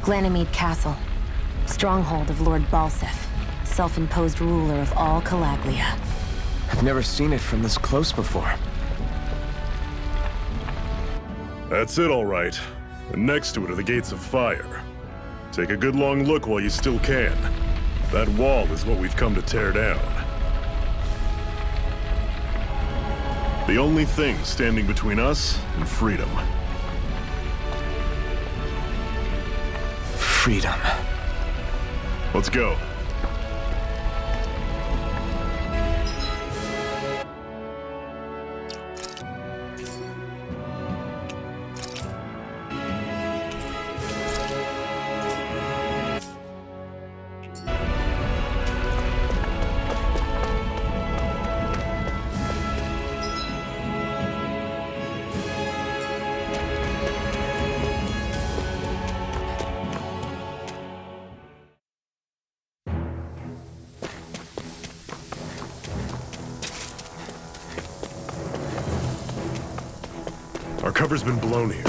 Ganymede Castle. Stronghold of Lord Balsef, self-imposed ruler of all Calaglia. I've never seen it from this close before. That's it, all right. And next to it are the Gates of Fire. Take a good long look while you still can. That wall is what we've come to tear down. The only thing standing between us and freedom. Freedom. Let's go. Our cover's been blown here.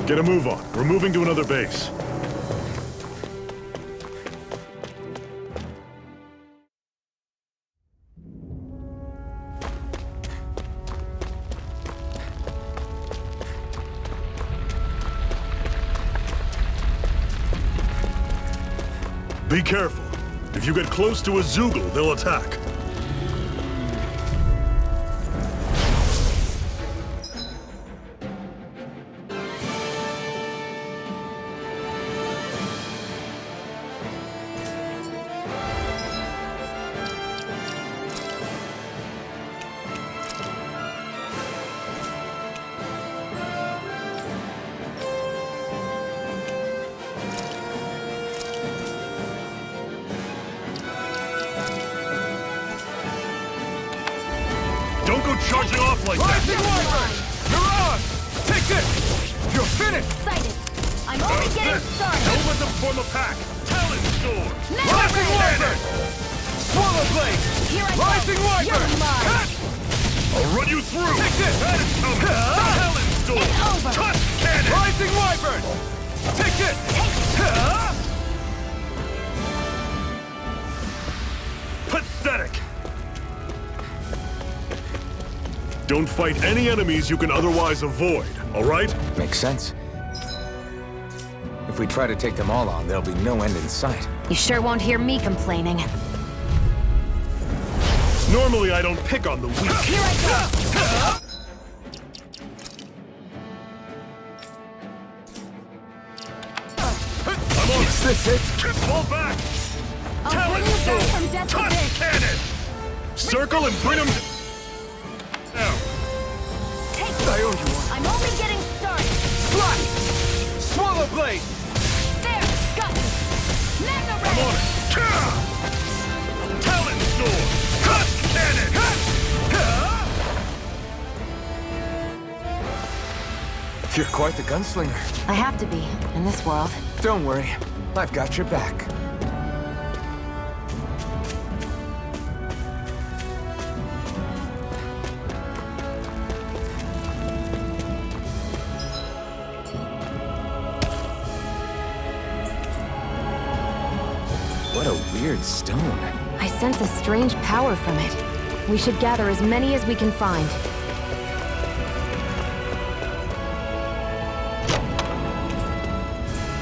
Get a move on. We're moving to another base. Be careful. If you get close to a Zoogle, they'll attack. Don't go charging off like that! Rising Wyvern! You're on! Take this! You're finished! Sighted! I'm only getting started! No let them form a pack! Talon Sword! Rising Wyvern! Swallow Blade! Here I Rising go! Wyvern! You're mine! Cut! I'll run you through! Take this! That is coming! Talon Sword! It's over! Tusk Cannon! Rising Wyvern! Take this! Pathetic! Don't fight any enemies you can otherwise avoid, all right? Makes sense. If we try to take them all on, there'll be no end in sight. You sure won't hear me complaining. Normally I don't pick on the weak. Here I go! I'm on Is this it? Fall back! I'll Talon bring you back Sword! from death to Tusk this! Cannon! Circle and bring them down. Take I owe you one. I'm only getting started! Slash! Swallow Blade! There! Got me! Magna I'm Ray! on it. Talon Sword! Tusk Cannon! You're quite the gunslinger. I have to be, in this world. Don't worry, I've got your back. What a weird stone. I sense a strange power from it. We should gather as many as we can find.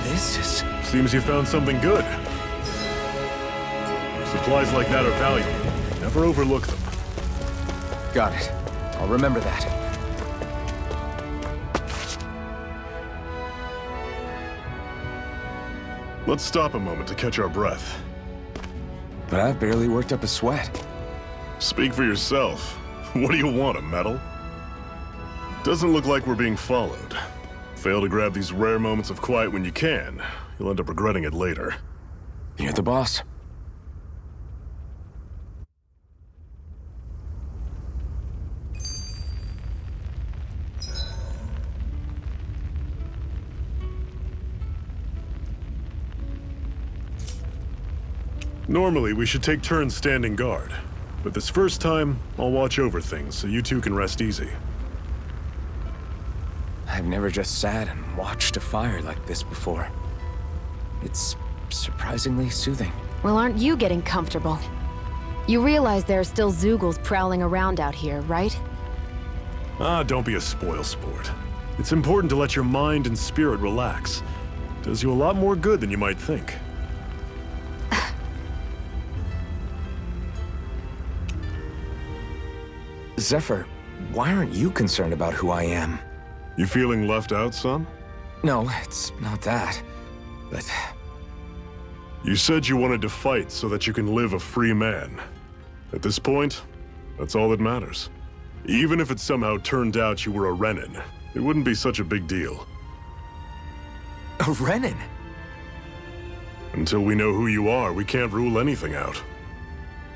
This is... Seems you found something good. Supplies like that are valuable. Never overlook them. Got it. I'll remember that. Let's stop a moment to catch our breath. But I've barely worked up a sweat. Speak for yourself. What do you want, a medal? Doesn't look like we're being followed. Fail to grab these rare moments of quiet when you can, you'll end up regretting it later. You're the boss. Normally, we should take turns standing guard. But this first time, I'll watch over things so you two can rest easy. I've never just sat and watched a fire like this before. It's surprisingly soothing. Well, aren't you getting comfortable? You realize there are still Zeugles prowling around out here, right? Ah, don't be a spoilsport. It's important to let your mind and spirit relax. Does you a lot more good than you might think. Zephyr, why aren't you concerned about who I am? You feeling left out, son? No, it's not that. But You said you wanted to fight so that you can live a free man. At this point, that's all that matters. Even if it somehow turned out you were a Renin, it wouldn't be such a big deal. a Renin? Until we know who you are, we can't rule anything out.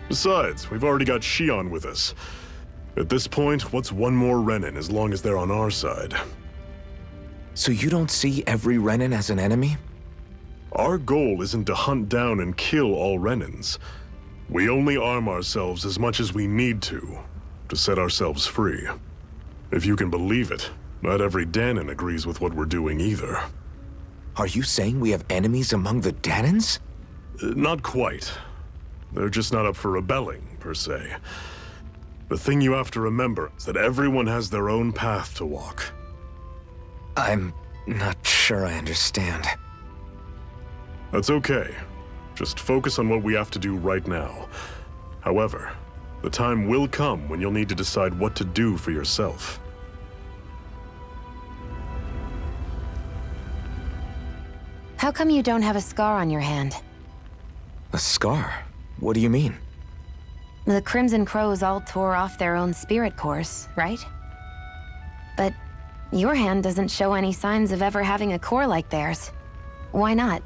Besides, we've already got Shion with us. At this point, what's one more Renin as long as they're on our side? So you don't see every Renin as an enemy? Our goal isn't to hunt down and kill all Renins. We only arm ourselves as much as we need to set ourselves free. If you can believe it, not every Danon agrees with what we're doing either. Are you saying we have enemies among the Danons? Not quite. They're just not up for rebelling, per se. The thing you have to remember is that everyone has their own path to walk. I'm not sure I understand. That's okay. Just focus on what we have to do right now. However, the time will come when you'll need to decide what to do for yourself. How come you don't have a scar on your hand? A scar? What do you mean? The Crimson Crows all tore off their own spirit cores, right? But your hand doesn't show any signs of ever having a core like theirs. Why not?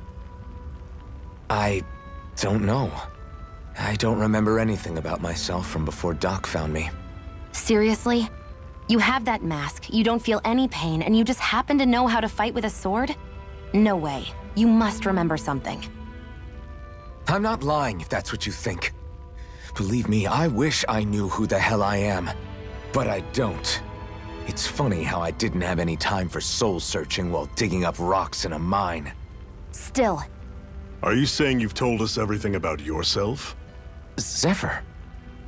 I don't know. I don't remember anything about myself from before Doc found me. Seriously? You have that mask, you don't feel any pain, and you just happen to know how to fight with a sword? No way. You must remember something. I'm not lying if that's what you think. Believe me, I wish I knew who the hell I am. But I don't. It's funny how I didn't have any time for soul searching while digging up rocks in a mine. Still, Are you saying you've told us everything about yourself? Zephyr,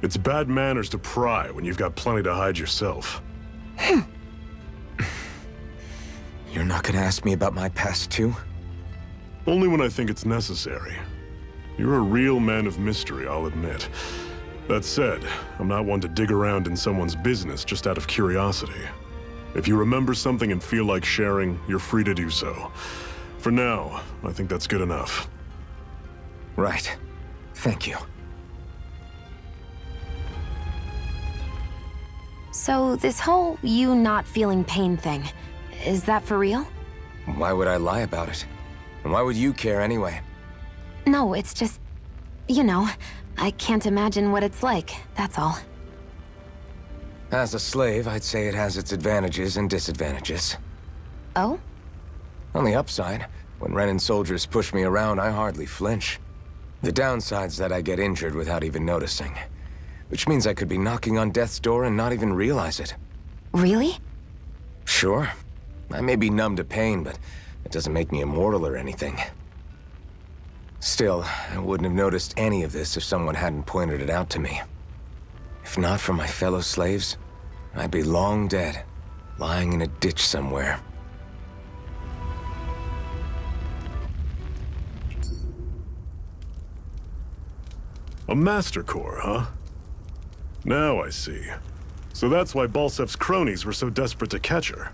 It's bad manners to pry when you've got plenty to hide yourself. you're not gonna ask me about my past too? Only when I think it's necessary. You're a real man of mystery, I'll admit. That said, I'm not one to dig around in someone's business just out of curiosity. If you remember something and feel like sharing, you're free to do so. For now, I think that's good enough. Right. Thank you. so this whole you not feeling pain thing, is that for real? Why would I lie about it? And why would you care anyway? No, it's just, you know, I can't imagine what it's like, that's all. As a slave, I'd say it has its advantages and disadvantages. Oh? On the upside, when Renin soldiers push me around, I hardly flinch. The downside's that I get injured without even noticing. Which means I could be knocking on death's door and not even realize it. Really? Sure. I may be numb to pain, but it doesn't make me immortal or anything. Still, I wouldn't have noticed any of this if someone hadn't pointed it out to me. If not for my fellow slaves, I'd be long dead, lying in a ditch somewhere. A Master Core, huh? Now I see. So that's why Balsef's cronies were so desperate to catch her.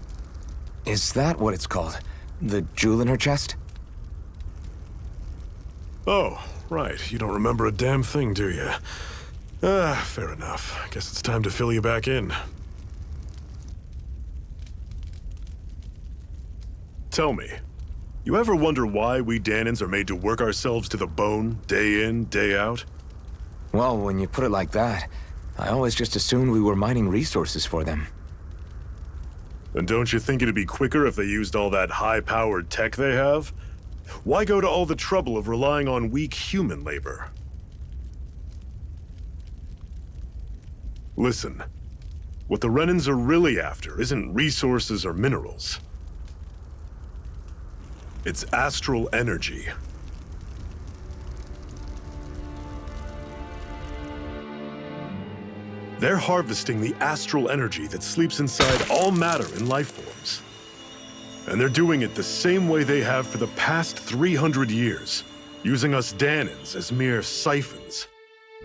Is that what it's called? The jewel in her chest? Oh, right. You don't remember a damn thing, do you? Ah, fair enough. Guess it's time to fill you back in. Tell me, you ever wonder why we Danons are made to work ourselves to the bone, day in, day out? Well, when you put it like that, I always just assumed we were mining resources for them. And don't you think it'd be quicker if they used all that high-powered tech they have? Why go to all the trouble of relying on weak human labor? Listen, what the Renins are really after isn't resources or minerals. It's astral energy. They're harvesting the astral energy that sleeps inside all matter and life forms. And they're doing it the same way they have for the past 300 years, using us Danans as mere siphons.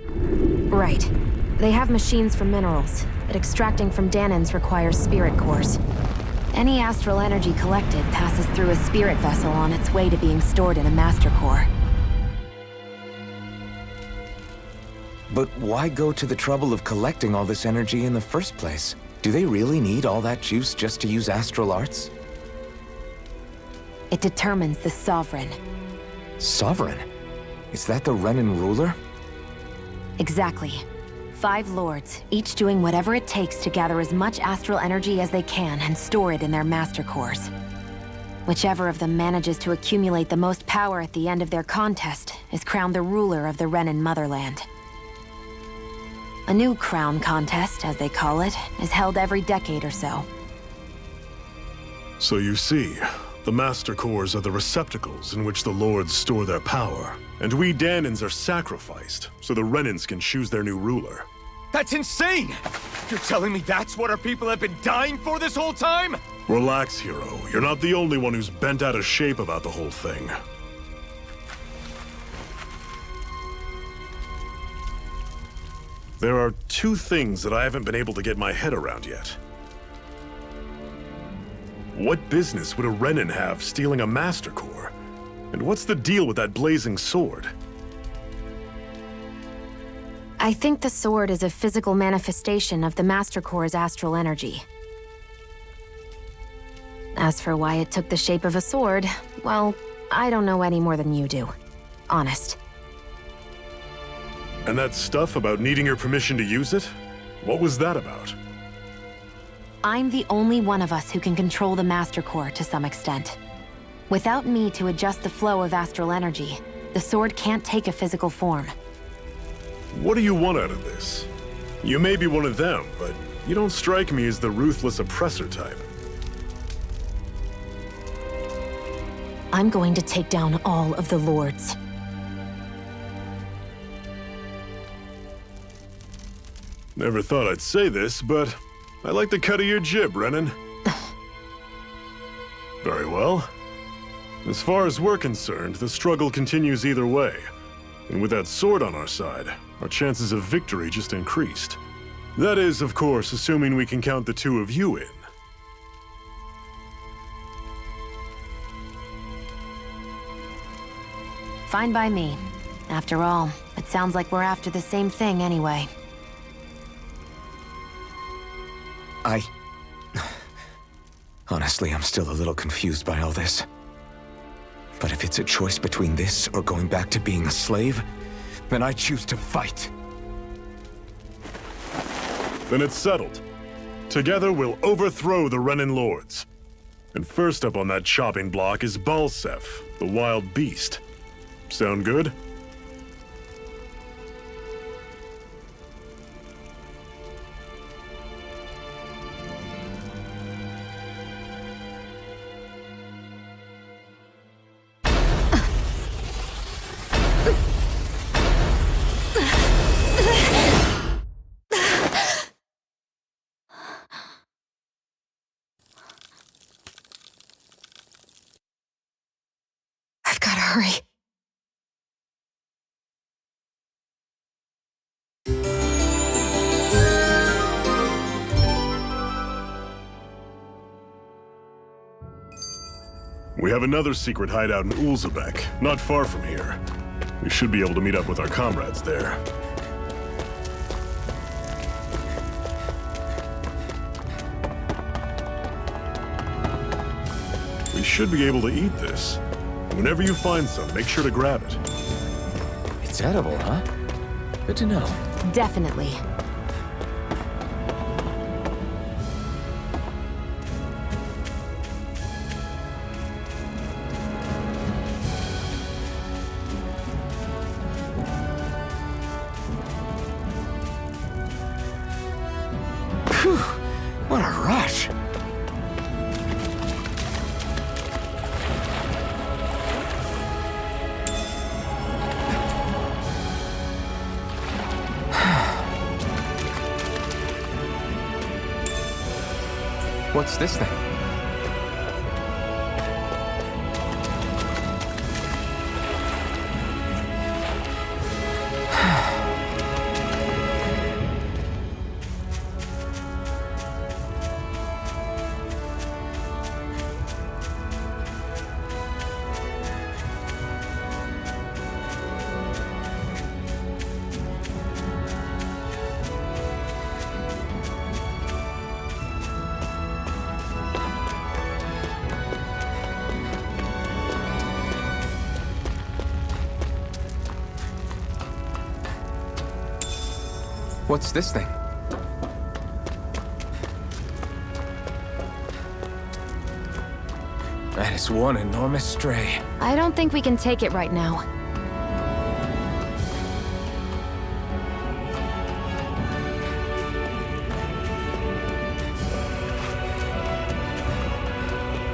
Right. They have machines for minerals, but extracting from Danans requires spirit cores. Any astral energy collected passes through a spirit vessel on its way to being stored in a master core. But why go to the trouble of collecting all this energy in the first place? Do they really need all that juice just to use astral arts? It determines the Sovereign. Sovereign? Is that the Renan ruler? Exactly. 5 lords, each doing whatever it takes to gather as much astral energy as they can and store it in their master cores. Whichever of them manages to accumulate the most power at the end of their contest is crowned the ruler of the Renan motherland. A new crown contest, as they call it, is held every decade or so. So you see, the Master Cores are the receptacles in which the Lords store their power. And we Danans are sacrificed, so the Renans can choose their new ruler. That's insane! You're telling me that's what our people have been dying for this whole time? Relax, hero. You're not the only one who's bent out of shape about the whole thing. There are 2 things that I haven't been able to get my head around yet. What business would a Renan have stealing a Master Core? And what's the deal with that blazing sword? I think the sword is a physical manifestation of the Master Core's astral energy. As for why it took the shape of a sword, well, I don't know any more than you do. Honest. And that stuff about needing your permission to use it? What was that about? I'm the only one of us who can control the Master Core to some extent. Without me to adjust the flow of astral energy, the sword can't take a physical form. What do you want out of this? You may be one of them, but you don't strike me as the ruthless oppressor type. I'm going to take down all of the lords. Never thought I'd say this, but I like the cut of your jib, Renan. Very well. As far as we're concerned, the struggle continues either way. And with that sword on our side, our chances of victory just increased. That is, of course, assuming we can count the 2 of you in. Fine by me. After all, it sounds like we're after the same thing anyway. Honestly, I'm still a little confused by all this. But if it's a choice between this or going back to being a slave, then I choose to fight. Then it's settled. Together, we'll overthrow the Renan Lords. And first up on that chopping block is Balsef, the wild beast. Sound good? I've gotta hurry. We have another secret hideout in Ulzebeck, not far from here. We should be able to meet up with our comrades there. We should be able to eat this. Whenever you find some, make sure to grab it. It's edible, huh? Good to know. Definitely. Phew, what a rush. What's this thing? What's this thing? That is one enormous stray. I don't think we can take it right now.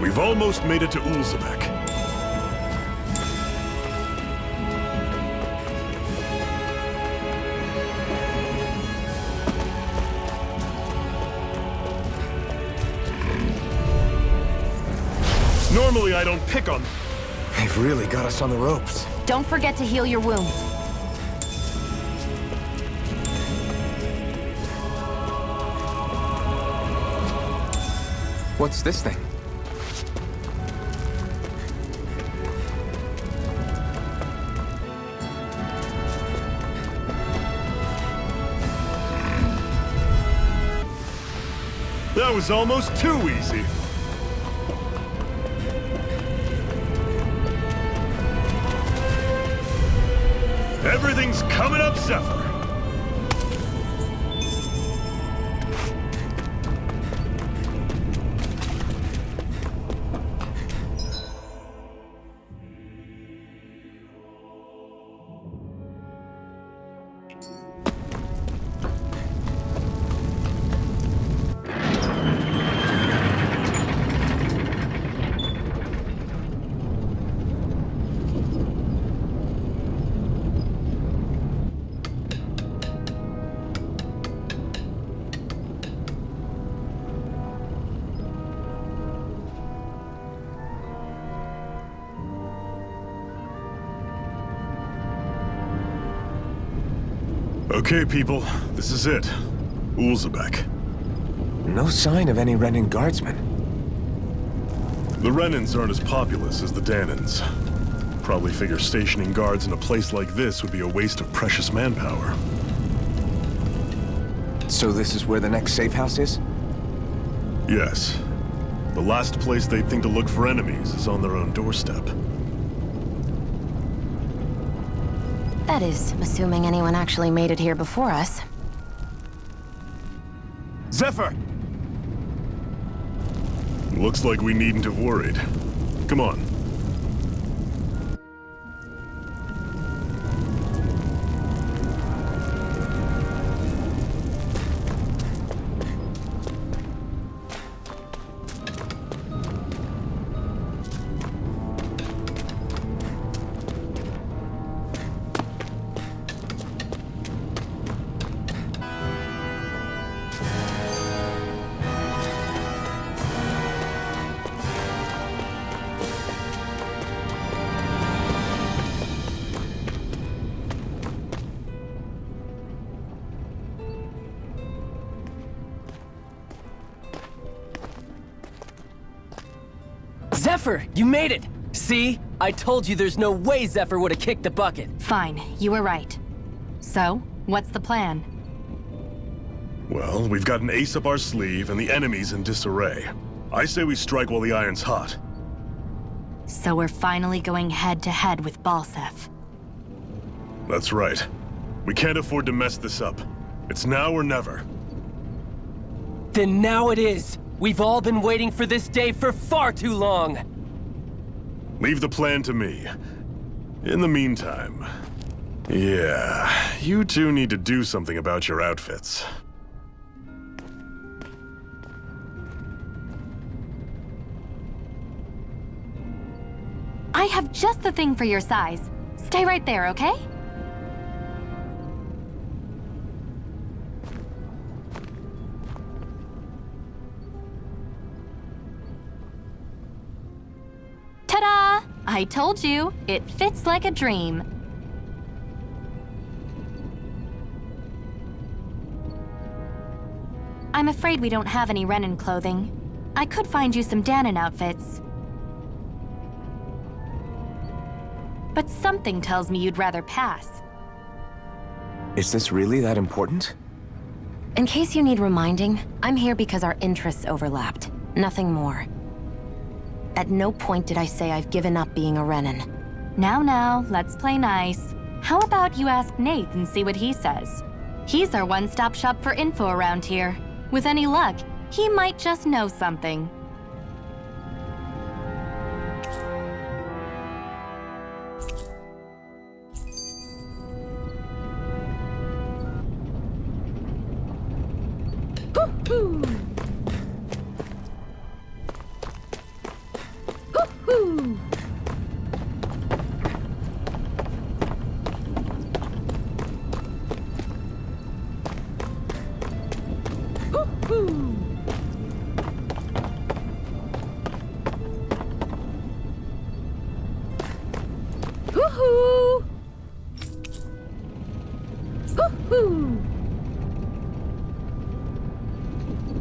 We've almost made it to Ulzebeck. Normally I don't pick on... They've really got us on the ropes. Don't forget to heal your wounds. What's this thing? That was almost too easy. Everything's coming up, Zephyr. Okay, people, this is it. Ulzebeck. No sign of any Renan guardsmen. The Renans aren't as populous as the Danans. Probably figure stationing guards in a place like this would be a waste of precious manpower. So this is where the next safe house is? Yes. The last place they'd think to look for enemies is on their own doorstep. That is, assuming anyone actually made it here before us. Zephyr! Looks like we needn't have worried. Come on. Zephyr, you made it! See? I told you there's no way Zephyr would have kicked the bucket. Fine, you were right. So, what's the plan? Well, we've got an ace up our sleeve and the enemy's in disarray. I say we strike while the iron's hot. So we're finally going head-to-head with Balsef. That's right. We can't afford to mess this up. It's now or never. Then now it is! We've all been waiting for this day for far too long! Leave the plan to me. In the meantime... Yeah, you two need to do something about your outfits. I have just the thing for your size. Stay right there, okay? I told you, it fits like a dream. I'm afraid we don't have any Renan clothing. I could find you some Danon outfits. But something tells me you'd rather pass. Is this really that important? In case you need reminding, I'm here because our interests overlapped. Nothing more. At no point did I say I've given up being a Renan. Now, let's play nice. How about you ask Nate and see what he says? He's our one-stop shop for info around here. With any luck, he might just know something.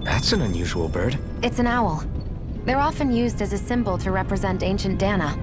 That's an unusual bird. It's an owl. They're often used as a symbol to represent ancient Dana.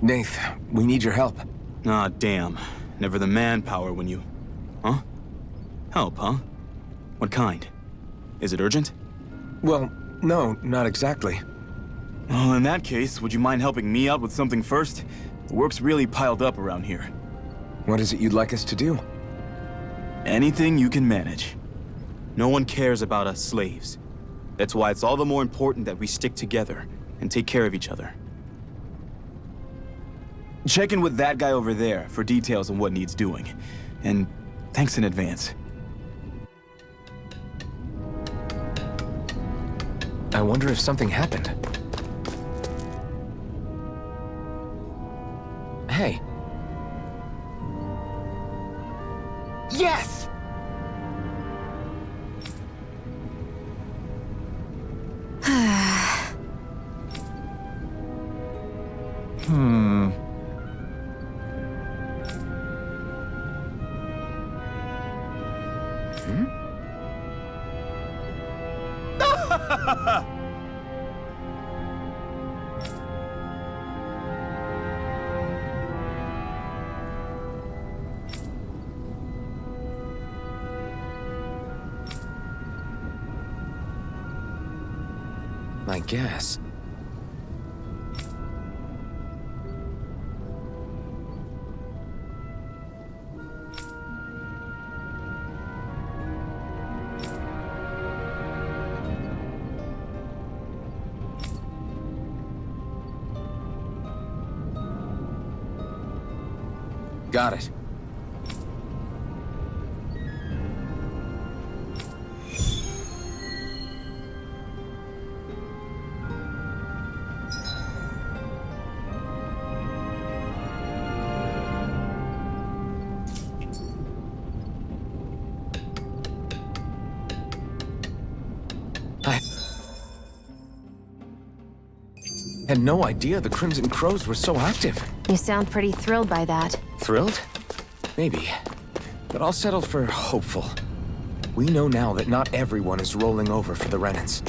Nath, we need your help. Ah, damn. Never the manpower when you... Huh? Help, huh? What kind? Is it urgent? Well, no, not exactly. Well, in that case, would you mind helping me out with something first? The work's really piled up around here. What is it you'd like us to do? Anything you can manage. No one cares about us slaves. That's why it's all the more important that we stick together and take care of each other. Check in with that guy over there for details on what needs doing. And thanks in advance. I wonder if something happened. Hey. Yes! I guess. Got it. I had no idea the Crimson Crows were so active. You sound pretty thrilled by that. Thrilled? Maybe. But I'll settle for hopeful. We know now that not everyone is rolling over for the Renans.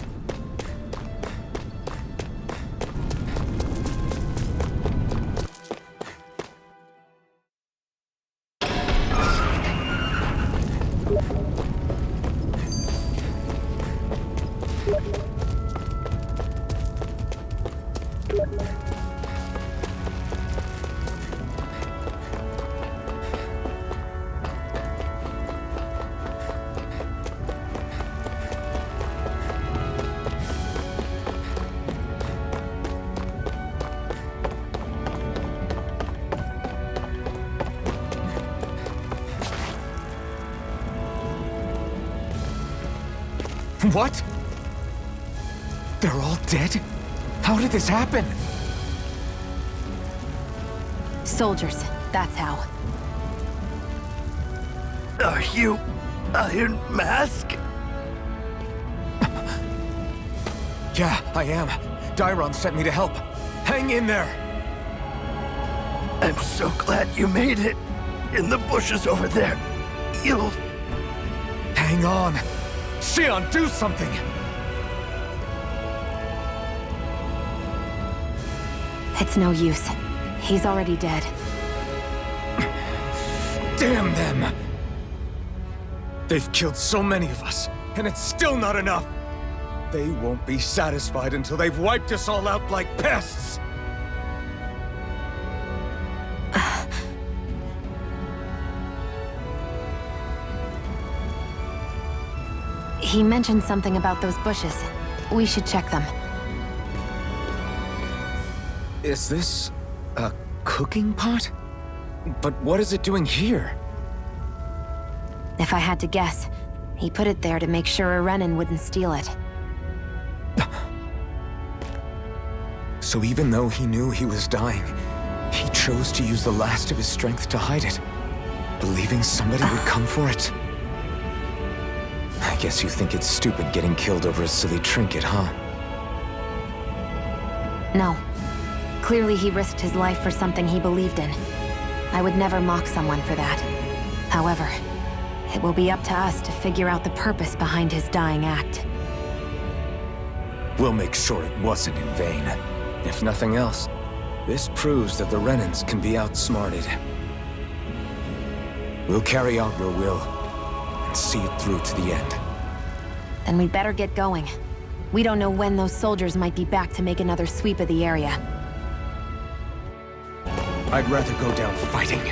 What? They're all dead? How did this happen? Soldiers, that's how. Are you Iron Mask? Yeah, I am. Dairon sent me to help. Hang in there! I'm so glad you made it. In the bushes over there. You'll... Hang on! Xion, do something! It's no use. He's already dead. Damn them! They've killed so many of us, and it's still not enough! They won't be satisfied until they've wiped us all out like pests! He mentioned something about those bushes. We should check them. Is this a cooking pot? But what is it doing here? If I had to guess, he put it there to make sure a Renan wouldn't steal it. So even though he knew he was dying, he chose to use the last of his strength to hide it, believing somebody would come for it. I guess you think it's stupid getting killed over a silly trinket, huh? No. Clearly he risked his life for something he believed in. I would never mock someone for that. However, it will be up to us to figure out the purpose behind his dying act. We'll make sure it wasn't in vain. If nothing else, this proves that the Renans can be outsmarted. We'll carry out your will, and see it through to the end. Then we'd better get going. We don't know when those soldiers might be back to make another sweep of the area. I'd rather go down fighting.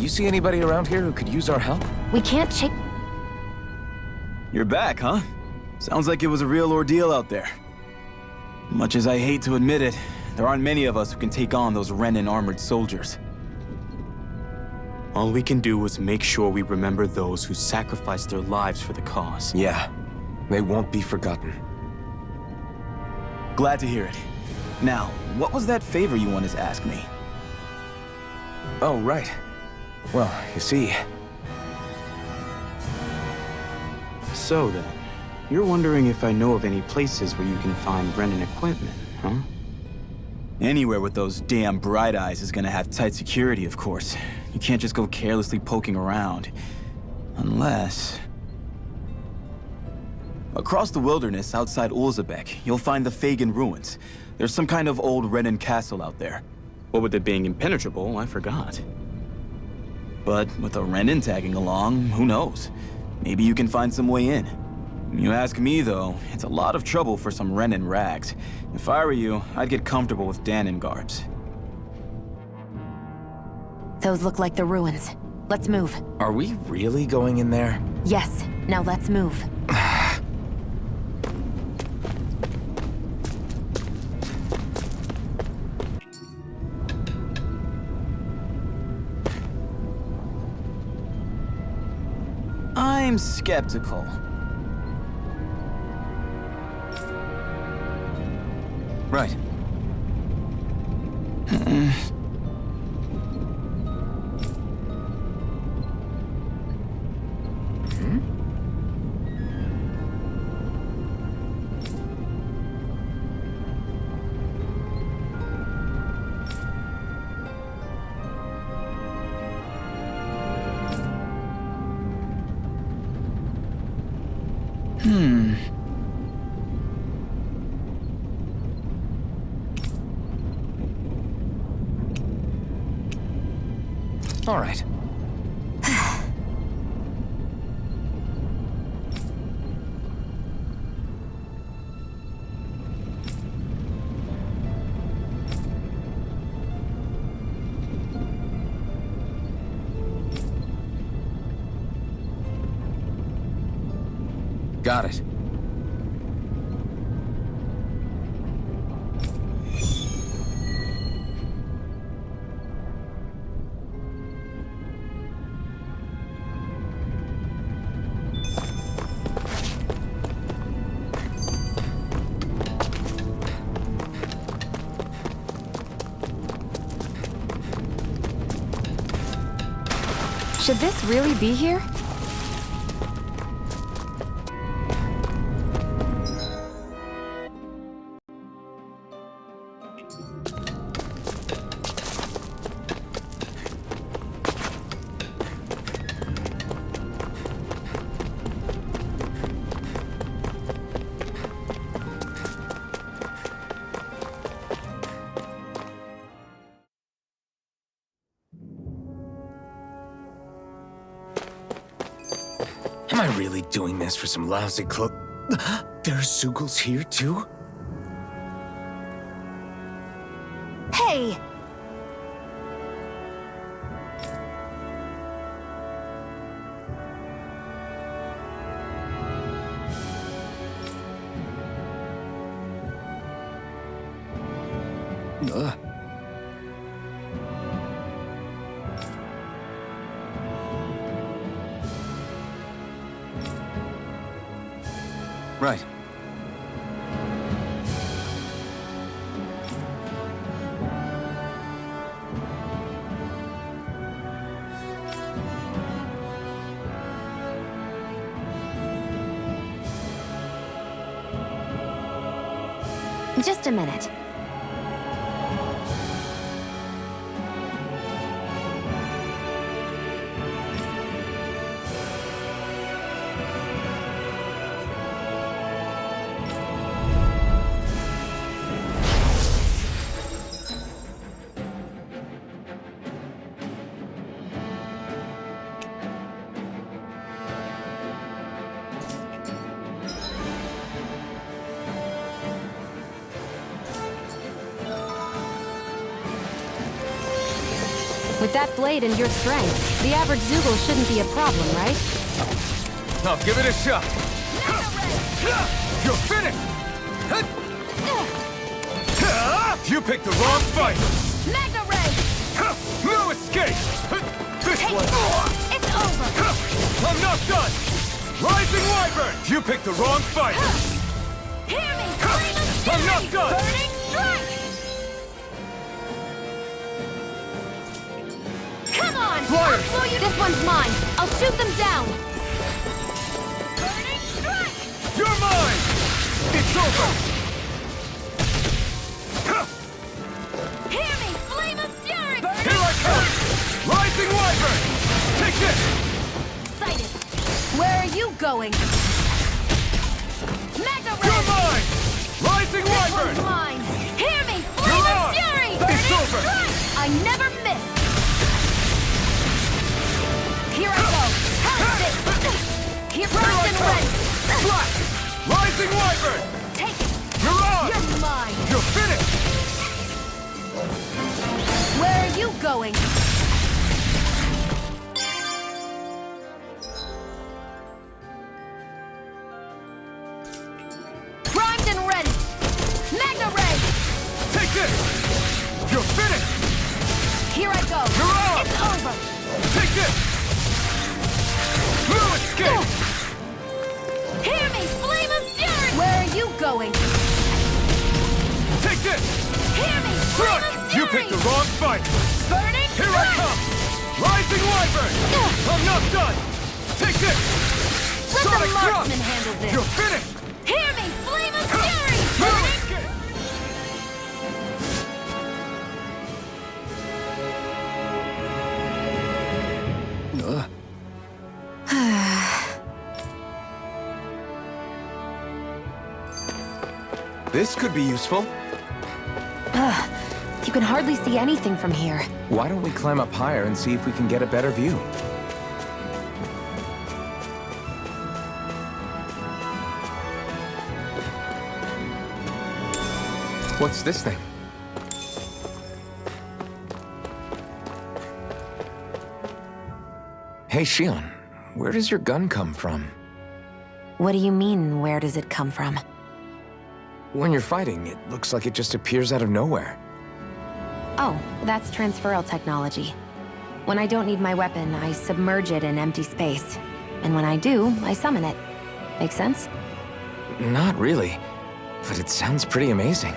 you see anybody around here who could use our help? We can't chase... You're back, huh? Sounds like it was a real ordeal out there. Much as I hate to admit it, there aren't many of us who can take on those Renan armored soldiers. All we can do is make sure we remember those who sacrificed their lives for the cause. Yeah, they won't be forgotten. Glad to hear it. Now, what was that favor you wanted to ask me? Oh, right. Well, you see... So then, you're wondering if I know of any places where you can find Renan equipment, huh? Anywhere with those damn bright eyes is gonna have tight security, of course. You can't just go carelessly poking around. Unless... Across the wilderness outside Ulzebeck, you'll find the Fagan ruins. There's some kind of old Renan castle out there. What with it being impenetrable, I forgot. But with a Renan tagging along, who knows? Maybe you can find some way in. You ask me, though, it's a lot of trouble for some Renan rags. If I were you, I'd get comfortable with Danon garbs. Those look like the ruins. Let's move. Are we really going in there? Yes, now let's move. I'm skeptical. Right. All right. Got it. Should this really be here? Am I really doing this for some lousy clo- There are Sugals here, too? Hey! Right. Just a minute. With that blade and your strength, the average Zoogle shouldn't be a problem, right? I'll give it a shot. You're finished! You picked the wrong fight! Mega Ray! No escape! This way! It's over! I'm not done! Rising Wyvern! You picked the wrong fight! Hear me! Flame of fury! I'm not done! Burning strike! Come on! Flyers! I'll blow you! This one's mine! I'll shoot them down! Burning strike! You're mine! It's over! Hear me! Flame of fury! Here I come! Rising Wyvern! Take this! Sighted! Where are you going? Mega Ray! You're mine! Rising This Wyvern! one's mine! Hear me! You're Flame of on! fury! It's Burning over! strike! I never miss! Here I go! How's this? Here, primed and ready! Black! Rising Wyvern! Take it! You're on! You're mine! You're finished! Where are you going? Primed and ready! Magna Ray! Take this! You're finished! Here I go! You're on! It's over! Take this! No escape! Hear me! Flame of fury! Where are you going? Take this! Hear me! Flame Front! of fury! You picked the wrong fight! Burning Here I come! Rising Wyvern! I'm not done! Take this! Let Sonic the Thrust! marksman handle this! You're finished! Hear me! Flame of fury! No Burning... escape! This could be useful. You can hardly see anything from here. Why don't we climb up higher and see if we can get a better view? What's this thing? Hey, Shion, where does your gun come from? What do you mean, where does it come from? When you're fighting, it looks like it just appears out of nowhere. Oh, that's transferal technology. When I don't need my weapon, I submerge it in empty space. And when I do, I summon it. Make sense? Not really, but it sounds pretty amazing.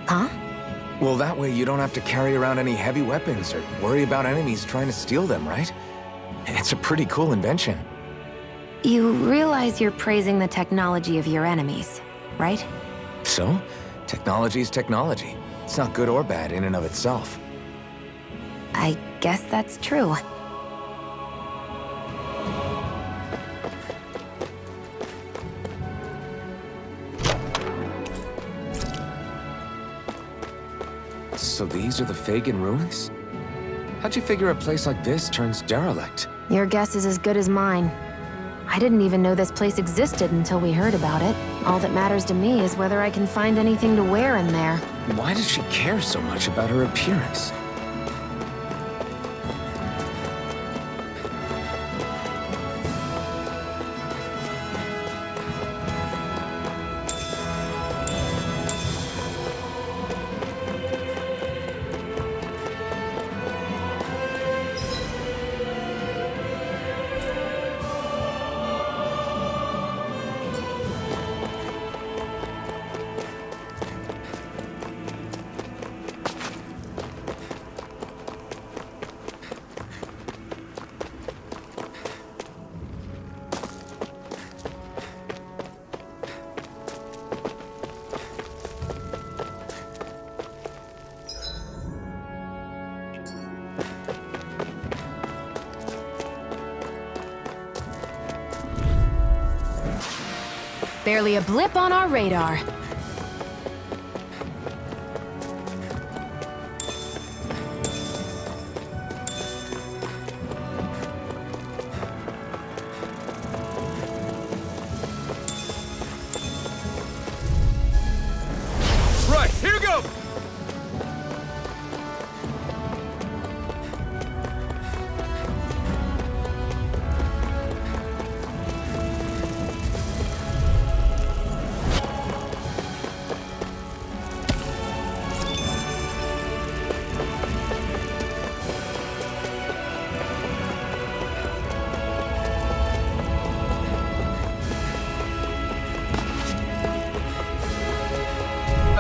Huh? Well, that way you don't have to carry around any heavy weapons or worry about enemies trying to steal them, right? It's a pretty cool invention. You realize you're praising the technology of your enemies, right? So, technology is technology. It's not good or bad in and of itself. I guess that's true. So these are the Fagan ruins? How'd you figure a place like this turns derelict? Your guess is as good as mine. I didn't even know this place existed until we heard about it. All that matters to me is whether I can find anything to wear in there. Why does she care so much about her appearance? Barely a blip on our radar. Right, here you go!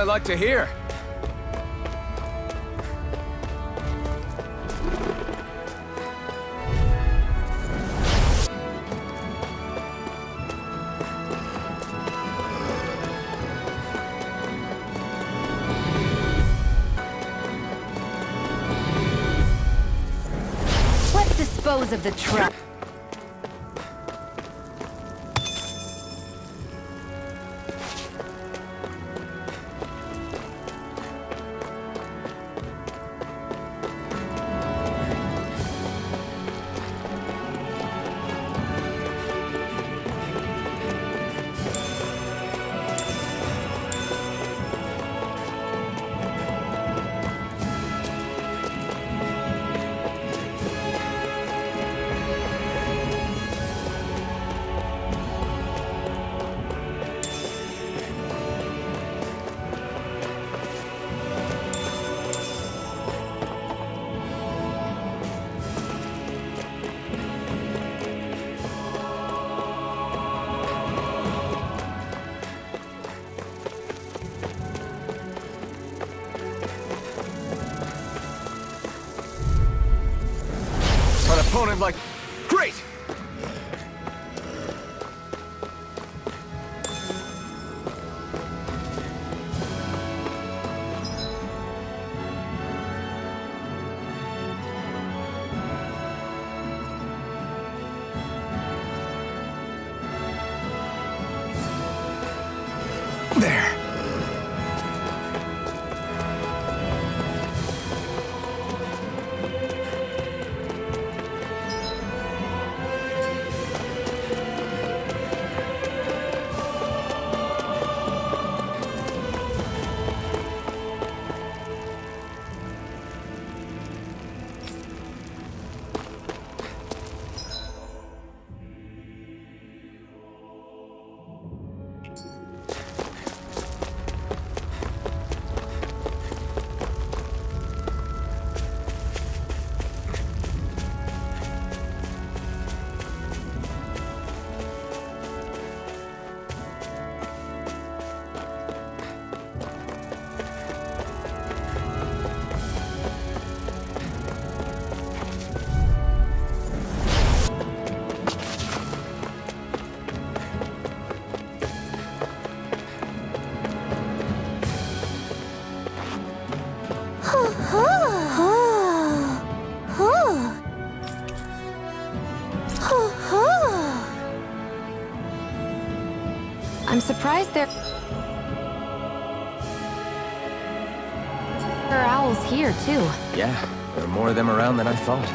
I like to hear. Let's dispose of the trap. An opponent like... Great! There. I'm surprised there are owls here, too. Yeah, there are more of them around than I thought.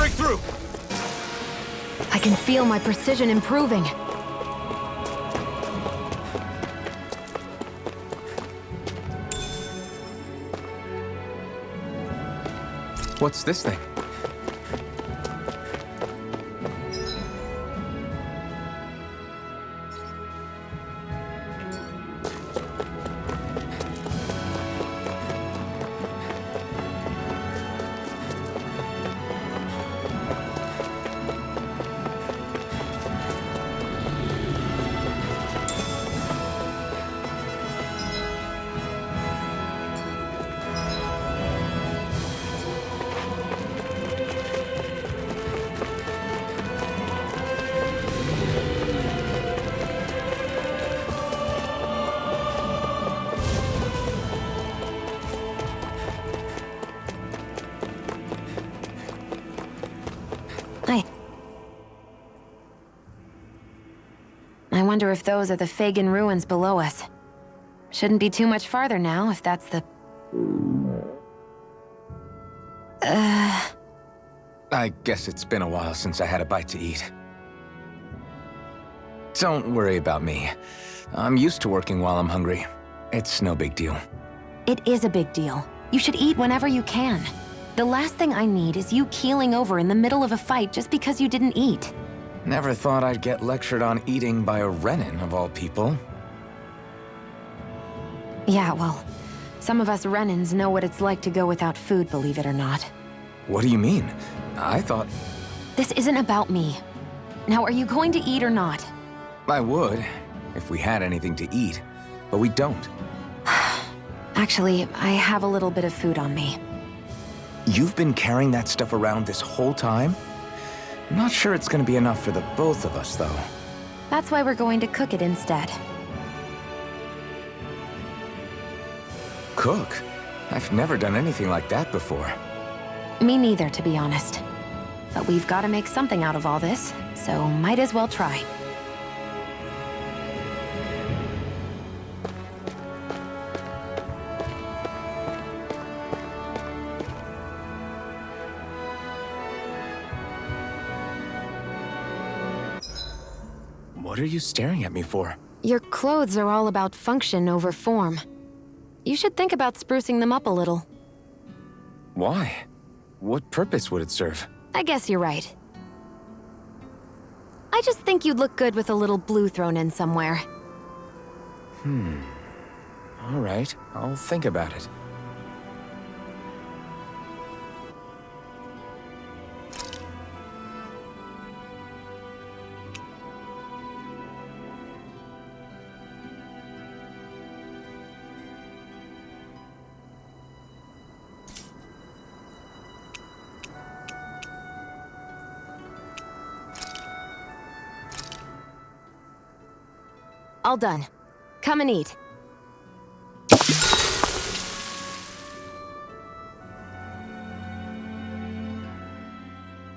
Through. I can feel my precision improving. What's this thing? I wonder if those are the Fagan ruins below us. Shouldn't be too much farther now, if that's the... I guess it's been a while since I had a bite to eat. Don't worry about me. I'm used to working while I'm hungry. It's no big deal. It is a big deal. You should eat whenever you can. The last thing I need is you keeling over in the middle of a fight just because you didn't eat. Never thought I'd get lectured on eating by a Renin, of all people. Yeah, well, some of us Renins know what it's like to go without food, believe it or not. What do you mean? I thought... This isn't about me. Now, are you going to eat or not? I would, if we had anything to eat, but we don't. Actually, I have a little bit of food on me. You've been carrying that stuff around this whole time? I'm not sure it's gonna be enough for the both of us, though. That's why we're going to cook it instead. Cook? I've never done anything like that before. Me neither, to be honest. But we've got to make something out of all this, so might as well try. What are you staring at me for? Your clothes are all about function over form. You should think about sprucing them up a little. Why? What purpose would it serve? I guess you're right. I just think you'd look good with a little blue thrown in somewhere. All right, I'll think about it. All done. Come and eat.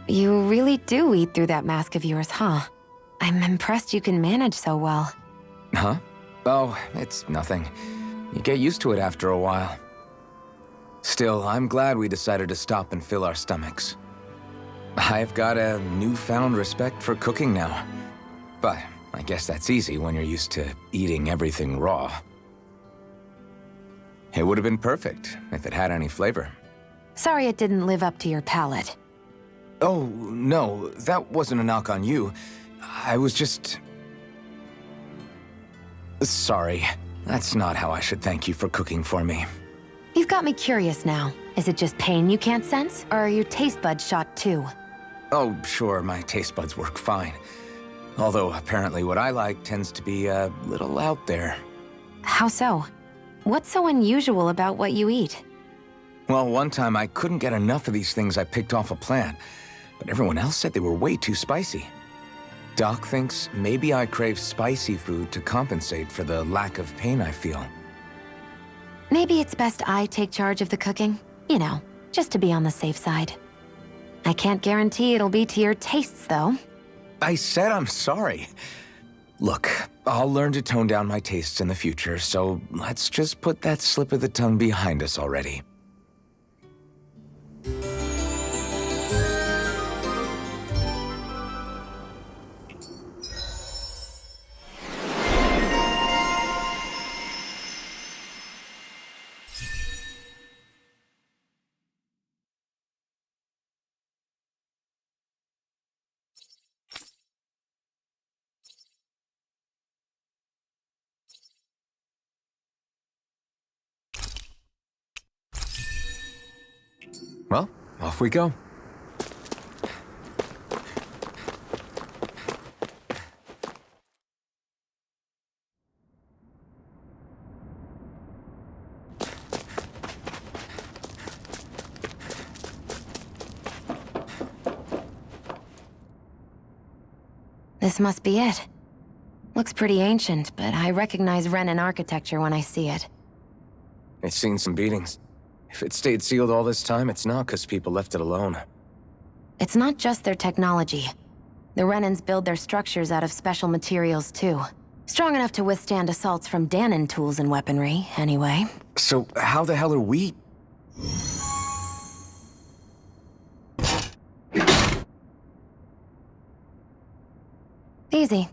You really do eat through that mask of yours, huh? I'm impressed you can manage so well. Huh? Oh, it's nothing. You get used to it after a while. Still, I'm glad we decided to stop and fill our stomachs. I've got a newfound respect for cooking now. But I guess that's easy when you're used to eating everything raw. It would have been perfect if it had any flavor. Sorry it didn't live up to your palate. Oh, no, that wasn't a knock on you. I was just... Sorry. That's not how I should thank you for cooking for me. You've got me curious now. Is it just pain you can't sense, or are your taste buds shot too? Oh, sure, my taste buds work fine. Although, apparently what I like tends to be a little out there. How so? What's so unusual about what you eat? Well, one time I couldn't get enough of these things I picked off a plant, but everyone else said they were way too spicy. Doc thinks maybe I crave spicy food to compensate for the lack of pain I feel. Maybe it's best I take charge of the cooking. You know, just to be on the safe side. I can't guarantee it'll be to your tastes, though. I said I'm sorry. Look, I'll learn to tone down my tastes in the future, so let's just put that slip of the tongue behind us already. Well, off we go. This must be it. Looks pretty ancient, but I recognize Renan architecture when I see it. It's seen some beatings. If it stayed sealed all this time, it's not because people left it alone. It's not just their technology. The Renans build their structures out of special materials, too. Strong enough to withstand assaults from Danon tools and weaponry, anyway. So how the hell are we... Easy.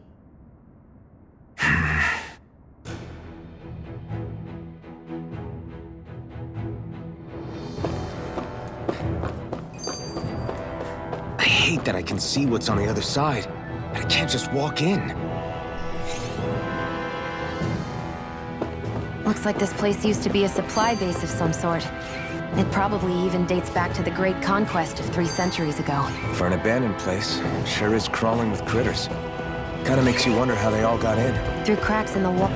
I hate that I can see what's on the other side, and I can't just walk in. Looks like this place used to be a supply base of some sort. It probably even dates back to the Great Conquest of 3 centuries ago. For an abandoned place, it sure is crawling with critters. Kinda makes you wonder how they all got in. Through cracks in the wall.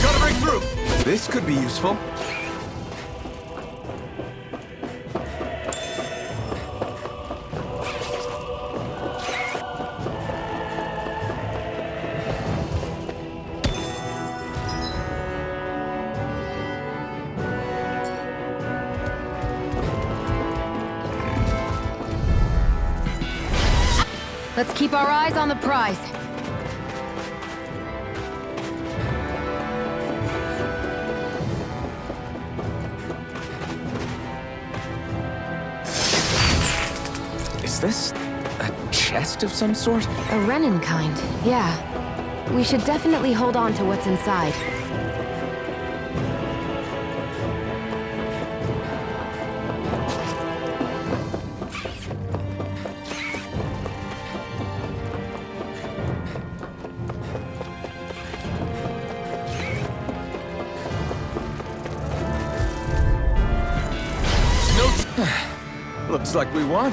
Gotta break through! This could be useful. Let's keep our eyes on the prize. Is this a chest of some sort? A Renan kind, yeah. We should definitely hold on to what's inside. Looks like we won.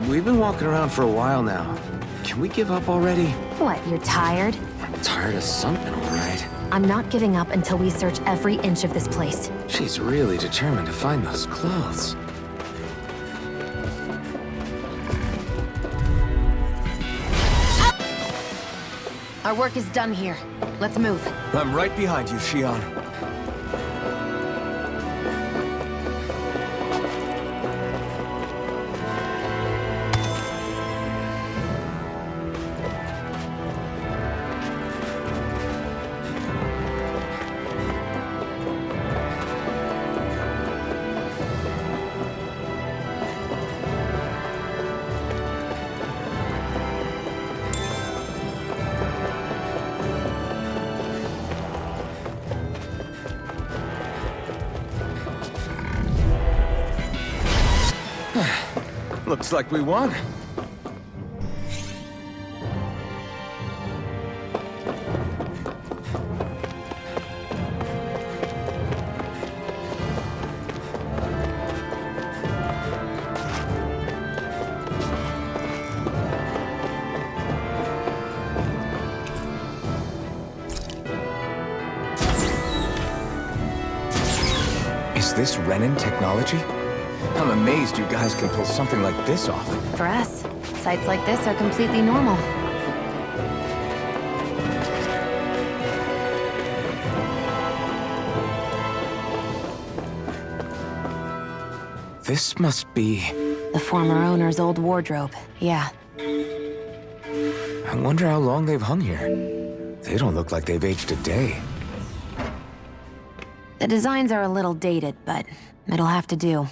We've been walking around for a while now. Can we give up already? What, you're tired? I'm tired of something, all right. I'm not giving up until we search every inch of this place. She's really determined to find those clothes. Our work is done here. Let's move. I'm right behind you, Shion. Looks like we won. Is this Renan technology? I'm amazed you guys can pull something like this off. For us, sites like this are completely normal. This must be... The former owner's old wardrobe, yeah. I wonder how long they've hung here. They don't look like they've aged a day. The designs are a little dated, but it'll have to do.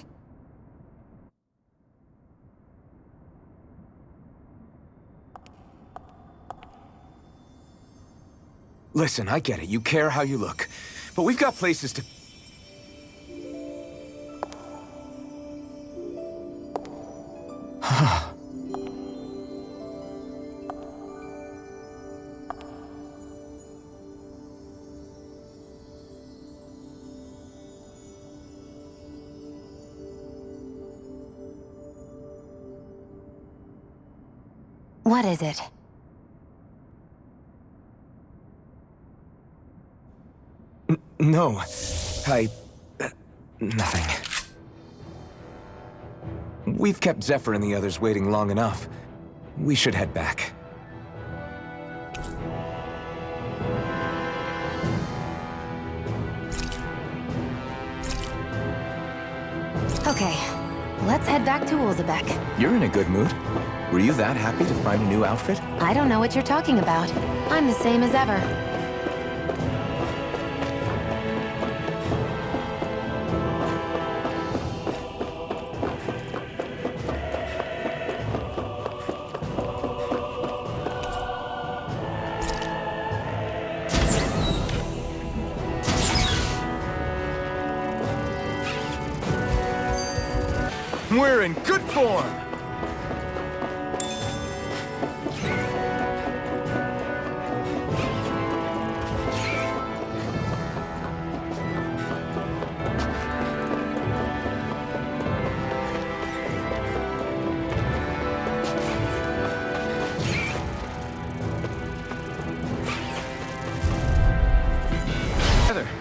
Listen, I get it. You care how you look. But we've got places to... What is it? No. Nothing. We've kept Zephyr and the others waiting long enough. We should head back. Okay, let's head back to Ulzebeck. You're in a good mood. Were you that happy to find a new outfit? I don't know what you're talking about. I'm the same as ever. We're in good form!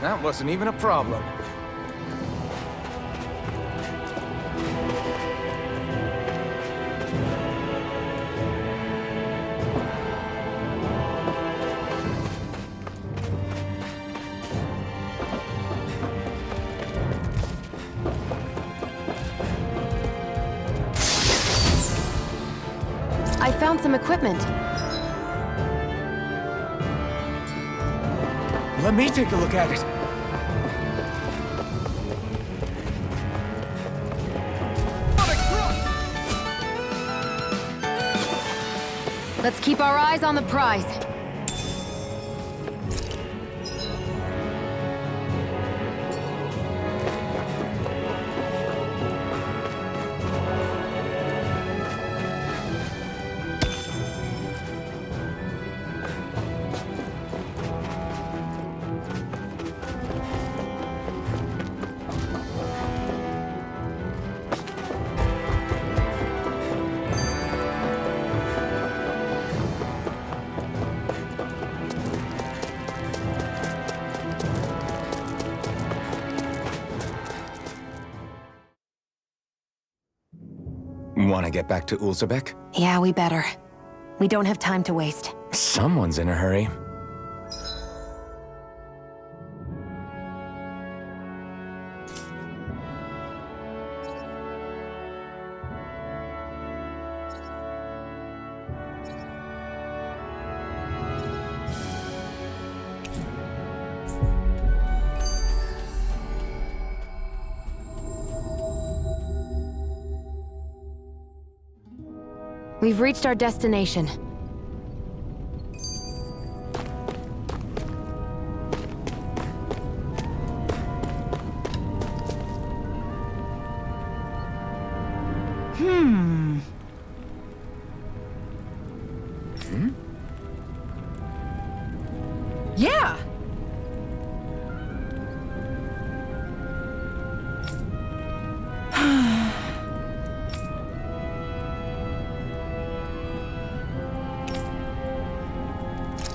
That wasn't even a problem. I found some equipment. Let me take a look at it. Let's keep our eyes on the prize. Want to get back to Ulzebeck? Yeah, we better. We don't have time to waste. Someone's in a hurry. We've reached our destination. Yeah!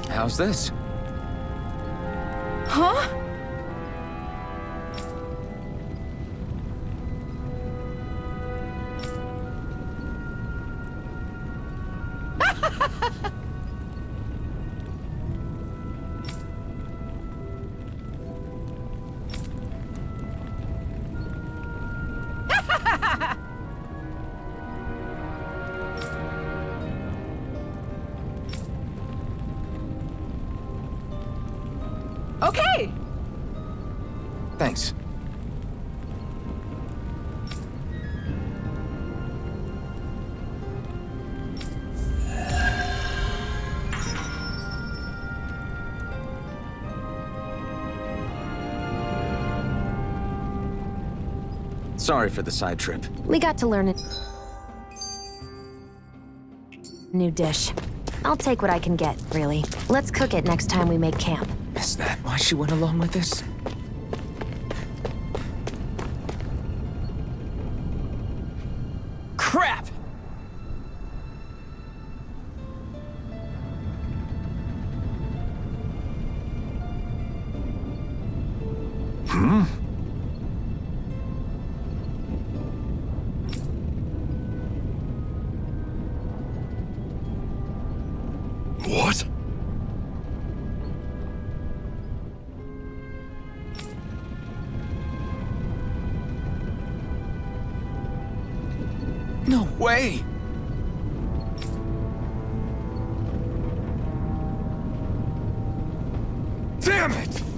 How's this? Huh? Okay! Thanks. Sorry for the side trip. We got to learn a new dish. I'll take what I can get, really. Let's cook it next time we make camp. Is that why she went along with this? Crap! What? No way! Damn it!